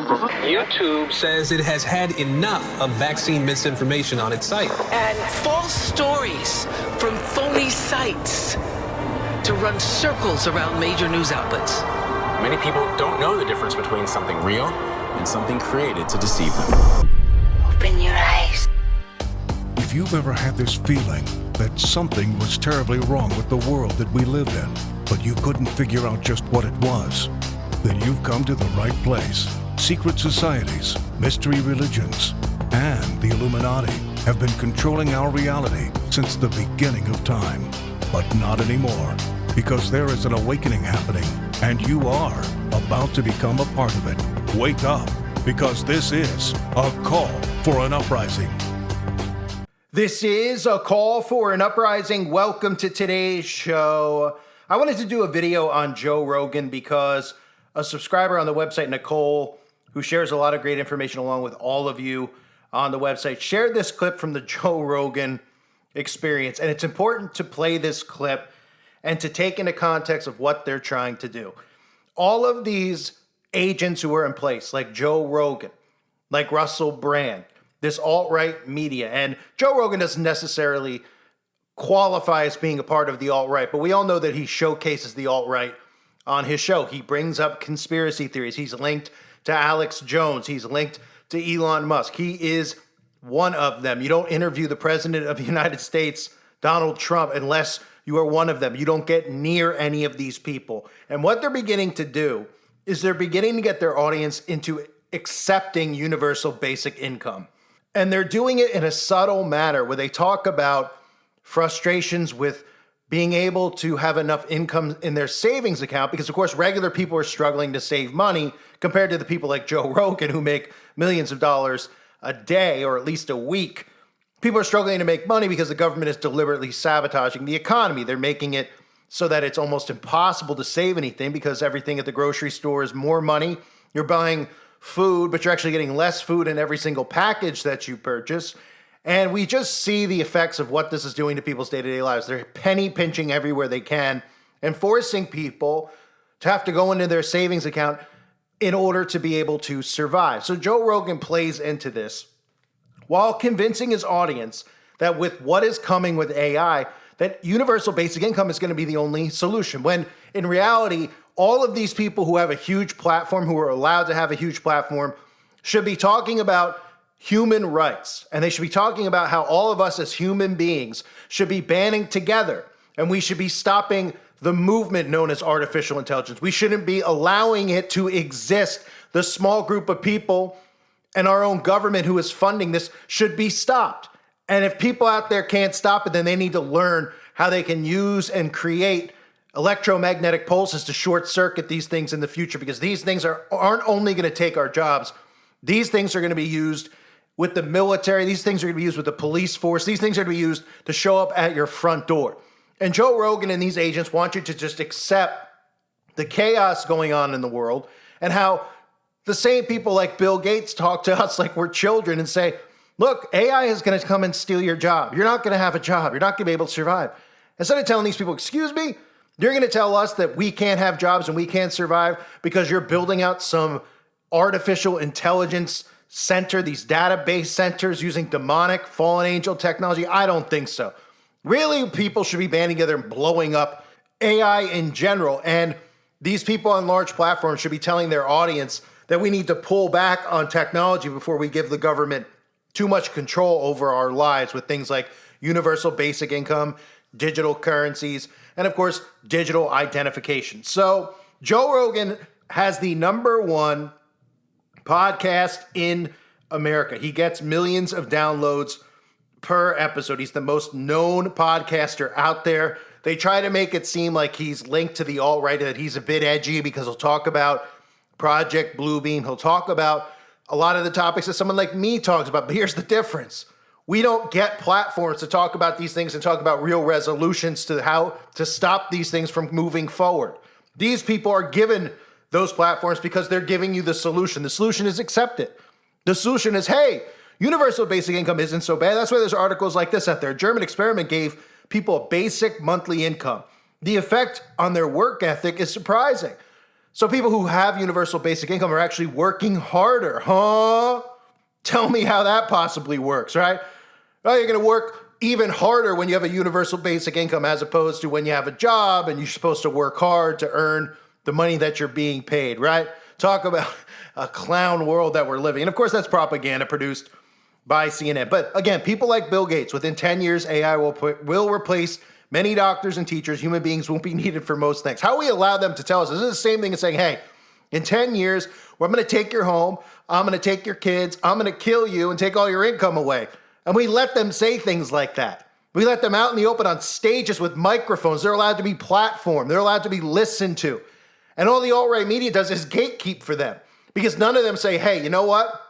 YouTube says it has had enough of vaccine misinformation on its site. And false stories from phony sites to run circles around major news outlets. Many people don't know the difference between something real and something created to deceive them. Open your eyes. If you've ever had this feeling that something was terribly wrong with the world that we live in, but you couldn't figure out just what it was, then you've come to the right place. Secret societies, mystery religions, and the Illuminati have been controlling our reality since the beginning of time. But not anymore, because there is an awakening happening, and you are about to become a part of it. Wake up, because this is a call for an uprising. This is a call for an uprising. Welcome to today's show. I wanted to do a video on Joe Rogan because a subscriber on the website, Nicole, who shares a lot of great information along with all of you on the website, shared this clip from the Joe Rogan experience. And it's important to play this clip and to take into context of what they're trying to do. All of these agents who are in place, like Joe Rogan, like Russell Brand, this alt-right media, and Joe Rogan doesn't necessarily qualify as being a part of the alt-right, but we all know that he showcases the alt-right on his show. He brings up conspiracy theories. He's linked to Alex Jones. He's linked to Elon Musk. He is one of them. You don't interview the president of the United States, Donald Trump, unless you are one of them. You don't get near any of these people. And what they're beginning to do is they're beginning to get their audience into accepting universal basic income. And they're doing it in a subtle manner where they talk about frustrations with being able to have enough income in their savings account, because of course regular people are struggling to save money compared to the people like Joe Rogan who make millions of dollars a day or at least a week. People are struggling to make money because the government is deliberately sabotaging the economy. They're making it so that it's almost impossible to save anything because everything at the grocery store is more money. You're buying food, but you're actually getting less food in every single package that you purchase. And we just see the effects of what this is doing to people's day-to-day lives. They're penny pinching everywhere they can and forcing people to have to go into their savings account in order to be able to survive. So Joe Rogan plays into this while convincing his audience that with what is coming with AI, that universal basic income is going to be the only solution. When in reality, all of these people who have a huge platform, who are allowed to have a huge platform, should be talking about human rights. And they should be talking about how all of us as human beings should be banding together. And we should be stopping the movement known as artificial intelligence. We shouldn't be allowing it to exist. The small group of people and our own government who is funding this should be stopped. And if people out there can't stop it, then they need to learn how they can use and create electromagnetic pulses to short circuit these things in the future, because these things aren't only going to take our jobs. These things are going to be used with the military. These things are going to be used with the police force. These things are going to be used to show up at your front door. And Joe Rogan and these agents want you to just accept the chaos going on in the world, and how the same people like Bill Gates talk to us like we're children and say, look, AI is going to come and steal your job. You're not going to have a job. You're not going to be able to survive. Instead of telling these people, excuse me, you're going to tell us that we can't have jobs and we can't survive because you're building out some artificial intelligence center, these database centers using demonic fallen angel technology? I don't think so. Really, people should be banding together and blowing up AI in general. And these people on large platforms should be telling their audience that we need to pull back on technology before we give the government too much control over our lives with things like universal basic income, digital currencies, and of course, digital identification. So Joe Rogan has the #1 podcast in America. He gets millions of downloads per episode. He's the most known podcaster out there. They try to make it seem like he's linked to the alt-right, that he's a bit edgy because he'll talk about Project Bluebeam. He'll talk about a lot of the topics that someone like me talks about. But here's the difference. We don't get platforms to talk about these things and talk about real resolutions to how to stop these things from moving forward. These people are given those platforms because they're giving you the solution. The solution is accept it. The solution is, hey, universal basic income isn't so bad. That's why there's articles like this out there. A German experiment gave people a basic monthly income. The effect on their work ethic is surprising. So people who have universal basic income are actually working harder, huh? Tell me how that possibly works, right? Well, you're going to work even harder when you have a universal basic income as opposed to when you have a job and you're supposed to work hard to earn the money that you're being paid, right? Talk about a clown world that we're living in. Of course, that's propaganda produced by CNN. But again, people like Bill Gates, within 10 years, AI will replace many doctors and teachers. Human beings won't be needed for most things. How we allow them to tell us, this is the same thing as saying, hey, in 10 years, I'm going to take your home, I'm going to take your kids, I'm going to kill you and take all your income away. And we let them say things like that. We let them out in the open on stages with microphones. They're allowed to be platformed. They're allowed to be listened to. And all the alt-right media does is gatekeep for them because none of them say, hey, you know what?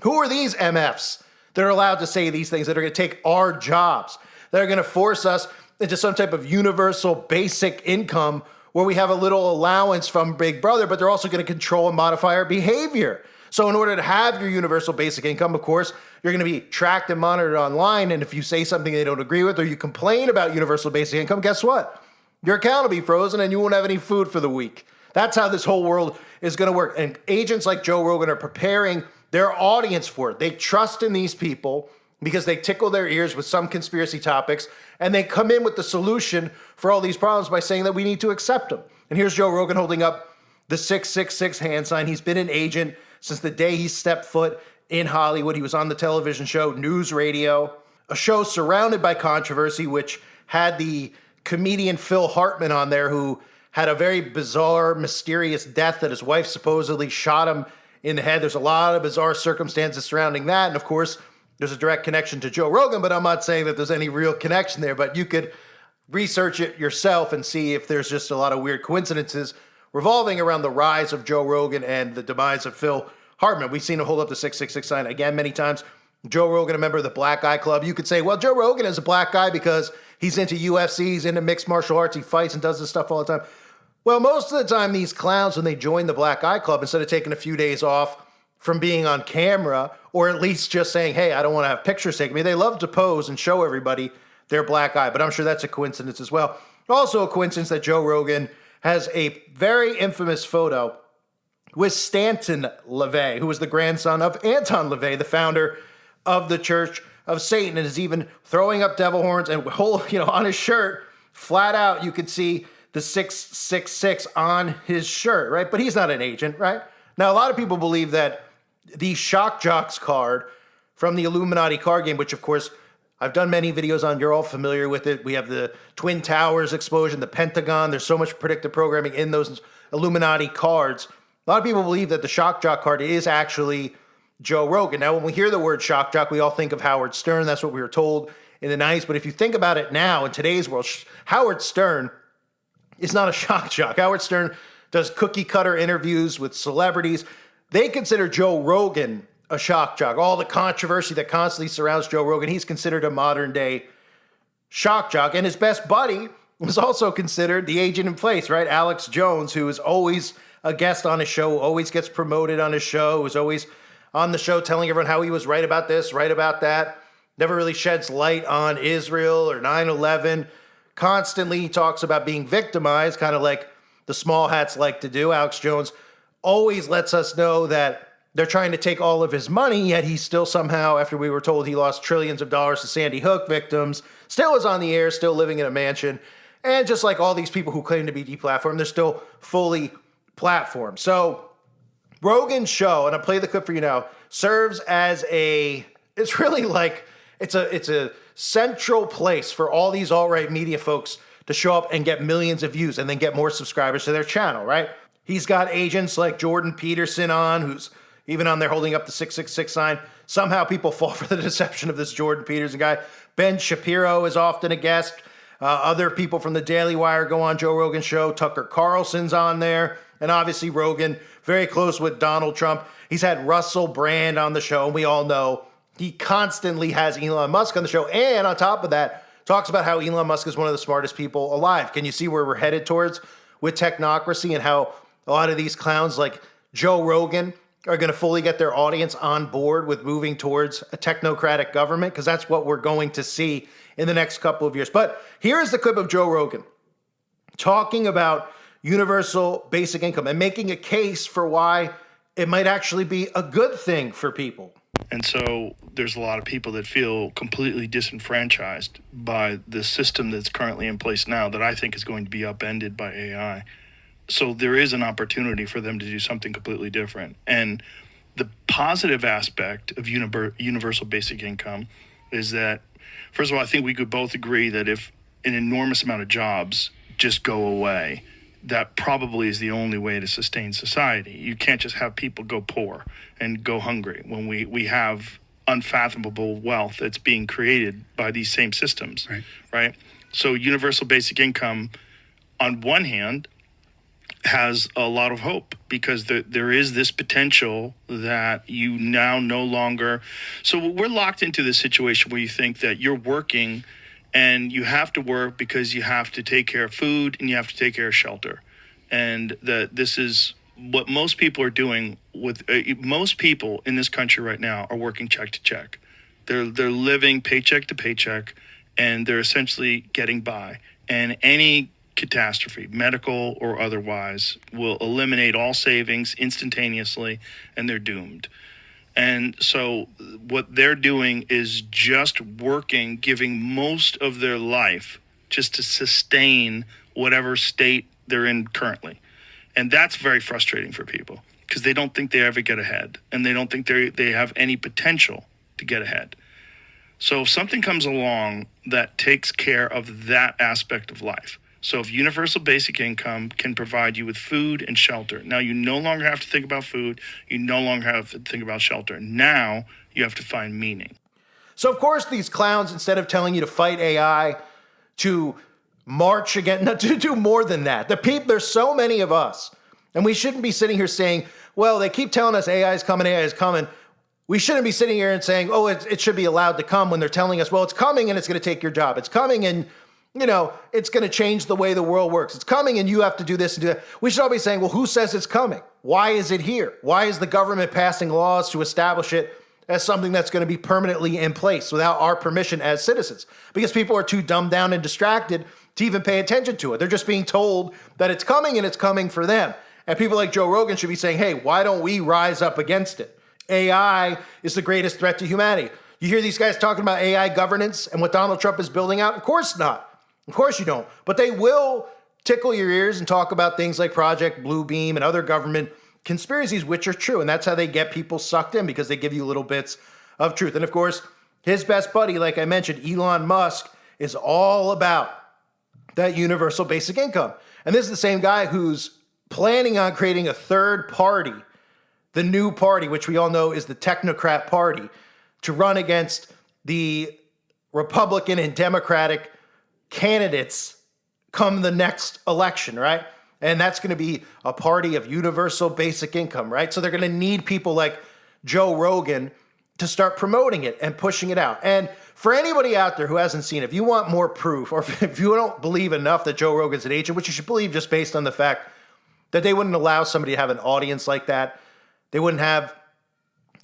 Who are these MFs that are allowed to say these things that are going to take our jobs, that are going to force us into some type of universal basic income where we have a little allowance from Big Brother, but they're also going to control and modify our behavior. So in order to have your universal basic income, of course, you're going to be tracked and monitored online. And if you say something they don't agree with or you complain about universal basic income, guess what? Your account will be frozen and you won't have any food for the week. That's how this whole world is going to work. And agents like Joe Rogan are preparing their audience for it. They trust in these people because they tickle their ears with some conspiracy topics, and they come in with the solution for all these problems by saying that we need to accept them. And here's Joe Rogan holding up the 666 hand sign. He's been an agent since the day he stepped foot in Hollywood. He was on the television show News Radio, a show surrounded by controversy, which had the comedian Phil Hartman on there, who had a very bizarre, mysterious death that his wife supposedly shot him in the head. There's a lot of bizarre circumstances surrounding that. And of course, there's a direct connection to Joe Rogan, but I'm not saying that there's any real connection there. But you could research it yourself and see if there's just a lot of weird coincidences revolving around the rise of Joe Rogan and the demise of Phil Hartman. We've seen him hold up the 666 sign again many times. Joe Rogan, a member of the Black Eye Club. You could say, well, Joe Rogan is a black guy because he's into UFC, he's into mixed martial arts, he fights and does this stuff all the time. Well, most of the time, these clowns, when they join the Black Eye Club, instead of taking a few days off from being on camera, or at least just saying, hey, I don't want to have pictures taken of me, they love to pose and show everybody their black eye. But I'm sure that's a coincidence as well. Also a coincidence that Joe Rogan has a very infamous photo with Stanton LaVey, who was the grandson of Anton LaVey, the founder of the Church of Satan, and is even throwing up devil horns and on his shirt, flat out, you could see the 666 on his shirt, right? But he's not an agent, right? Now, a lot of people believe that the Shock Jocks card from the Illuminati card game, which of course I've done many videos on, you're all familiar with it. We have the Twin Towers explosion, the Pentagon. There's so much predictive programming in those Illuminati cards. A lot of people believe that the Shock Jock card is actually Joe Rogan. Now, when we hear the word Shock Jock, we all think of Howard Stern. That's what we were told in the 90s. But if you think about it now, in today's world, Howard Stern is not a shock jock. Howard Stern does cookie cutter interviews with celebrities. They consider Joe Rogan a shock jock. All the controversy that constantly surrounds Joe Rogan, he's considered a modern day shock jock. And his best buddy was also considered the agent in place, right? Alex Jones, who is always a guest on his show, always gets promoted on his show, who's always on the show telling everyone how he was right about this, right about that. Never really sheds light on Israel or 9/11. Constantly talks about being victimized, kind of like the small hats like to do. Alex Jones always lets us know that they're trying to take all of his money, yet he still somehow, after we were told he lost trillions of dollars to Sandy Hook victims, still is on the air, still living in a mansion. And just like all these people who claim to be deplatformed, they're still fully platformed. So Rogan's show, and I'll play the clip for you now, serves as it's really like, it's a central place for all these alt-right media folks to show up and get millions of views and then get more subscribers to their channel, right? He's got agents like Jordan Peterson on, who's even on there holding up the 666 sign. Somehow people fall for the deception of this Jordan Peterson guy. Ben Shapiro is often a guest. Other people from the Daily Wire go on Joe Rogan's show. Tucker Carlson's on there. And obviously Rogan, very close with Donald Trump. He's had Russell Brand on the show, and we all know he constantly has Elon Musk on the show. And on top of that, talks about how Elon Musk is one of the smartest people alive. Can you see where we're headed towards with technocracy and how a lot of these clowns like Joe Rogan are going to fully get their audience on board with moving towards a technocratic government? Because that's what we're going to see in the next couple of years. But here's the clip of Joe Rogan talking about universal basic income and making a case for why it might actually be a good thing for people. And so there's a lot of people that feel completely disenfranchised by the system that's currently in place now that I think is going to be upended by AI. So there is an opportunity for them to do something completely different. And the positive aspect of universal basic income is that, first of all, I think we could both agree that if an enormous amount of jobs just go away, that probably is the only way to sustain society. You can't just have people go poor and go hungry when we have unfathomable wealth that's being created by these same systems, right? So universal basic income, on one hand, has a lot of hope because there is this potential that you now no longer... So we're locked into this situation where you think that you're working and you have to work because you have to take care of food and you have to take care of shelter. And this is what most people are doing with... most people in this country right now are working check to check. They're living paycheck to paycheck, and they're essentially getting by. And any catastrophe, medical or otherwise, will eliminate all savings instantaneously, and they're doomed. And so what they're doing is just working, giving most of their life just to sustain whatever state they're in currently. And that's very frustrating for people because they don't think they ever get ahead, and they don't think they have any potential to get ahead. So if something comes along that takes care of that aspect of life, so if universal basic income can provide you with food and shelter, now you no longer have to think about food, you no longer have to think about shelter. Now you have to find meaning. So of course these clowns, instead of telling you to fight AI, to march against, no, to do more than that. There's so many of us, and we shouldn't be sitting here saying, well, they keep telling us AI is coming, AI is coming. We shouldn't be sitting here and saying, oh, it should be allowed to come, when they're telling us, well, it's coming and it's going to take your job. It's coming and, you know, it's going to change the way the world works. It's coming and you have to do this and do that. We should all be saying, well, who says it's coming? Why is it here? Why is the government passing laws to establish it as something that's going to be permanently in place without our permission as citizens? Because people are too dumbed down and distracted to even pay attention to it. They're just being told that it's coming and it's coming for them. And people like Joe Rogan should be saying, hey, why don't we rise up against it? AI is the greatest threat to humanity. You hear these guys talking about AI governance and what Donald Trump is building out? Of course not. Of course you don't. But they will tickle your ears and talk about things like Project Bluebeam and other government conspiracies, which are true. And that's how they get people sucked in, because they give you little bits of truth. And of course, his best buddy, like I mentioned, Elon Musk, is all about that universal basic income. And this is the same guy who's planning on creating a third party, the new party, which we all know is the Technocrat Party, to run against the Republican and Democratic candidates come the next election, right? And that's going to be a party of universal basic income, right? So they're going to need people like Joe Rogan to start promoting it and pushing it out. And for anybody out there who hasn't seen it, if you want more proof, or if you don't believe enough that Joe Rogan's an agent, which you should believe just based on the fact that they wouldn't allow somebody to have an audience like that. They wouldn't have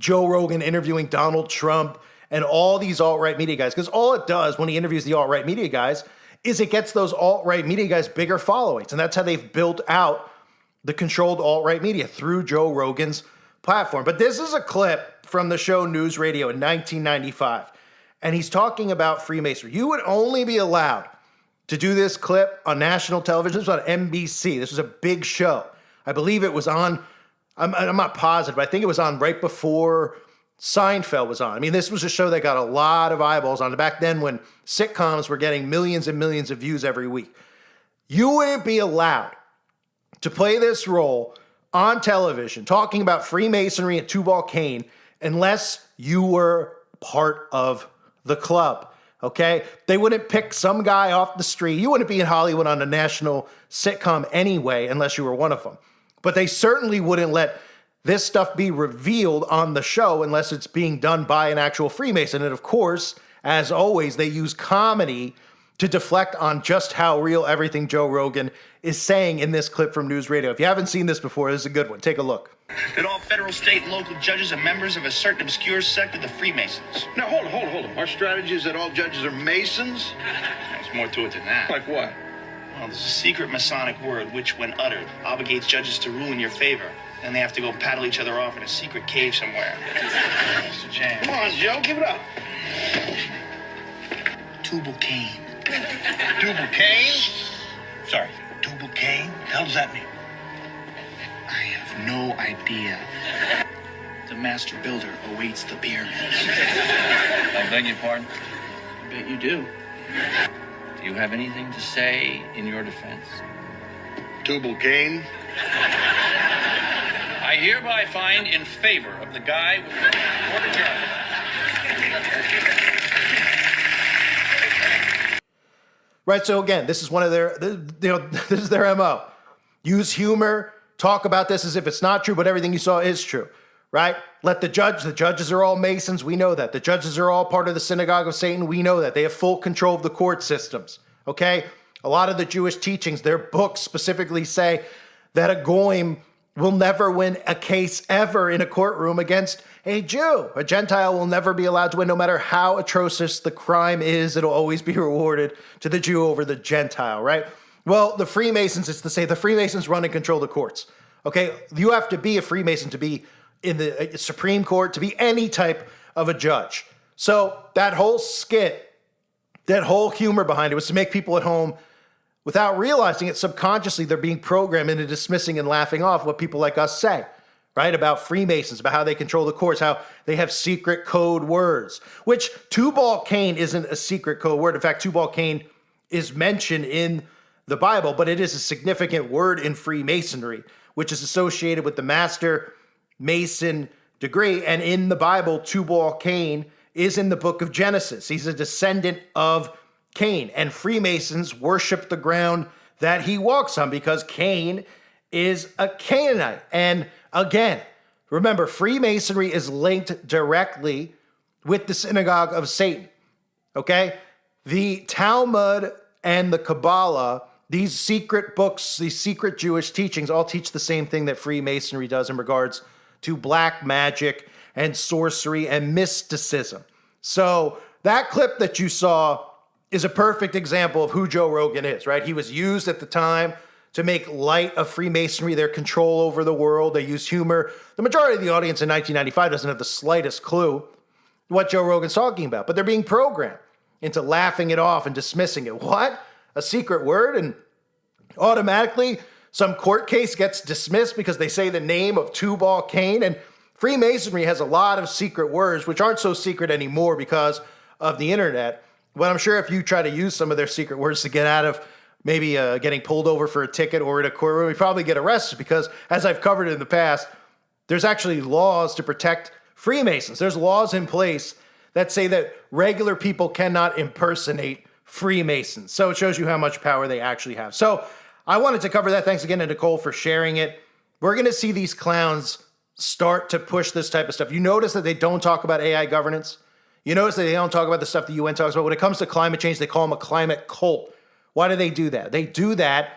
Joe Rogan interviewing Donald Trump and all these alt-right media guys. Because all it does when he interviews the alt-right media guys is it gets those alt-right media guys bigger followings. And that's how they've built out the controlled alt-right media, through Joe Rogan's platform. But this is a clip from the show News Radio in 1995. And he's talking about Freemasonry. You would only be allowed to do this clip on national television. This was on NBC. This was a big show. I believe it was on, I'm not positive, but I think it was on right before Seinfeld was on. I mean, this was a show that got a lot of eyeballs on it back then, when sitcoms were getting millions and millions of views every week. You wouldn't be allowed to play this role on television talking about Freemasonry and Tubal Cain unless you were part of the club. Okay? They wouldn't pick some guy off the street. You wouldn't be in Hollywood on a national sitcom anyway unless you were one of them. But they certainly wouldn't let this stuff be revealed on the show unless it's being done by an actual Freemason. And of course, as always, they use comedy to deflect on just how real everything Joe Rogan is saying in this clip from News Radio. If you haven't seen this before, this is a good one. Take a look. That all federal, state, and local judges are members of a certain obscure sect of the Freemasons. Now, hold on. Our strategy is that all judges are Masons? There's more to it than that. Like what? Well, there's a secret Masonic word which, when uttered, obligates judges to rule in your favor. And they have to go paddle each other off in a secret cave somewhere. It's a jam. Come on, Joe, give it up. Tubal Cain. Tubal Cain? Sorry, Tubal Cain? What the hell does that mean? I have no idea. The master builder awaits the pyramids. I beg your pardon? I bet you do. Do you have anything to say in your defense? Tubal Cain? I hereby find in favor of the guy with the adjourned. Right, so again, this is one of their, this is their MO. Use humor, talk about this as if it's not true, but everything you saw is true, right? Let the judges are all Masons, we know that. The judges are all part of the synagogue of Satan, we know that. They have full control of the court systems, okay? A lot of the Jewish teachings, their books specifically say that a goyim will never win a case ever in a courtroom against a Jew. A Gentile will never be allowed to win, no matter how atrocious the crime is. It'll always be rewarded to the Jew over the Gentile, right? Well, the Freemasons, it's to say the Freemasons run and control the courts, okay? You have to be a Freemason to be in the Supreme Court, to be any type of a judge. So that whole skit, that whole humor behind it was to make people at home, without realizing it subconsciously, they're being programmed into dismissing and laughing off what people like us say, right? About Freemasons, about how they control the courts, how they have secret code words, which Tubal Cain isn't a secret code word. In fact, Tubal Cain is mentioned in the Bible, but it is a significant word in Freemasonry, which is associated with the Master Mason degree. And in the Bible, Tubal Cain is in the book of Genesis. He's a descendant of Cain, and Freemasons worship the ground that he walks on because Cain is a Canaanite. And again, remember, Freemasonry is linked directly with the synagogue of Satan, okay? The Talmud and the Kabbalah, these secret books, these secret Jewish teachings all teach the same thing that Freemasonry does in regards to black magic and sorcery and mysticism. So that clip that you saw is a perfect example of who Joe Rogan is, right? He was used at the time to make light of Freemasonry, their control over the world. They use humor. The majority of the audience in 1995 doesn't have the slightest clue what Joe Rogan's talking about, but they're being programmed into laughing it off and dismissing it. What? A secret word? And automatically some court case gets dismissed because they say the name of Tubal Cain. And Freemasonry has a lot of secret words, which aren't so secret anymore because of the internet. But I'm sure if you try to use some of their secret words to get out of maybe getting pulled over for a ticket or in a courtroom, you probably get arrested because, as I've covered in the past, there's actually laws to protect Freemasons. There's laws in place that say that regular people cannot impersonate Freemasons. So it shows you how much power they actually have. So I wanted to cover that. Thanks again to Nicole for sharing it. We're going to see these clowns start to push this type of stuff. You notice that they don't talk about AI governance. You notice that they don't talk about the stuff the UN talks about. When it comes to climate change, they call them a climate cult. Why do they do that? They do that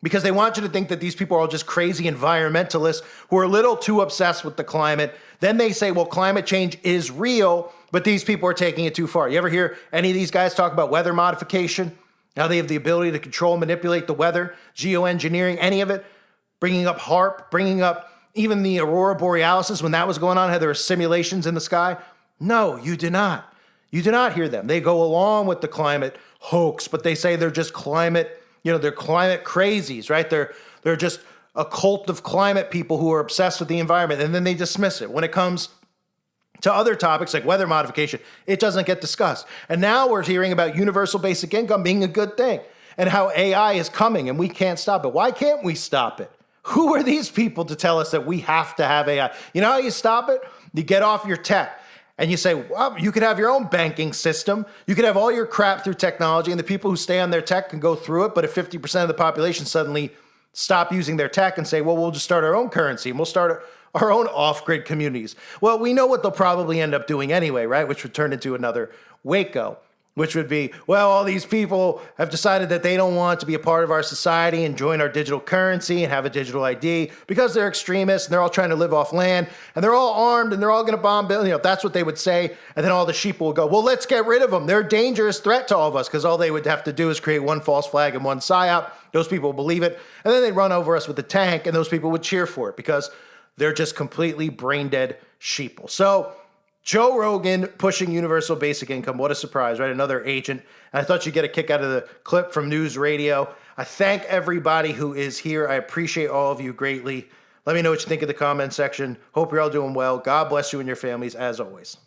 because they want you to think that these people are all just crazy environmentalists who are a little too obsessed with the climate. Then they say, well, climate change is real, but these people are taking it too far. You ever hear any of these guys talk about weather modification? How they have the ability to control and manipulate the weather, geoengineering, any of it? Bringing up HARP, bringing up even the Aurora Borealis when that was going on, how there were simulations in the sky. No, you do not. You do not hear them. They go along with the climate hoax, but they say they're just climate, they're climate crazies, right? They're just a cult of climate people who are obsessed with the environment, and then they dismiss it. When it comes to other topics like weather modification, it doesn't get discussed. And now we're hearing about universal basic income being a good thing and how AI is coming and we can't stop it. Why can't we stop it? Who are these people to tell us that we have to have AI? You know how you stop it? You get off your tech. And you say, well, you could have your own banking system. You could have all your crap through technology, and the people who stay on their tech can go through it. But if 50% of the population suddenly stop using their tech and say, well, we'll just start our own currency and we'll start our own off-grid communities. Well, we know what they'll probably end up doing anyway, right? Which would turn into another Waco. which would be, well, all these people have decided that they don't want to be a part of our society and join our digital currency and have a digital ID because they're extremists and they're all trying to live off land and they're all armed and they're all going to bomb buildings. You know, that's what they would say. And then all the sheep will go, well, let's get rid of them. They're a dangerous threat to all of us, because all they would have to do is create one false flag and one psyop. Those people will believe it. And then they'd run over us with the tank and those people would cheer for it because they're just completely brain dead sheeple. So Joe Rogan pushing universal basic income. What a surprise, right? Another agent. And I thought you'd get a kick out of the clip from News Radio. I thank everybody who is here. I appreciate all of you greatly. Let me know what you think in the comment section. Hope you're all doing well. God bless you and your families, as always.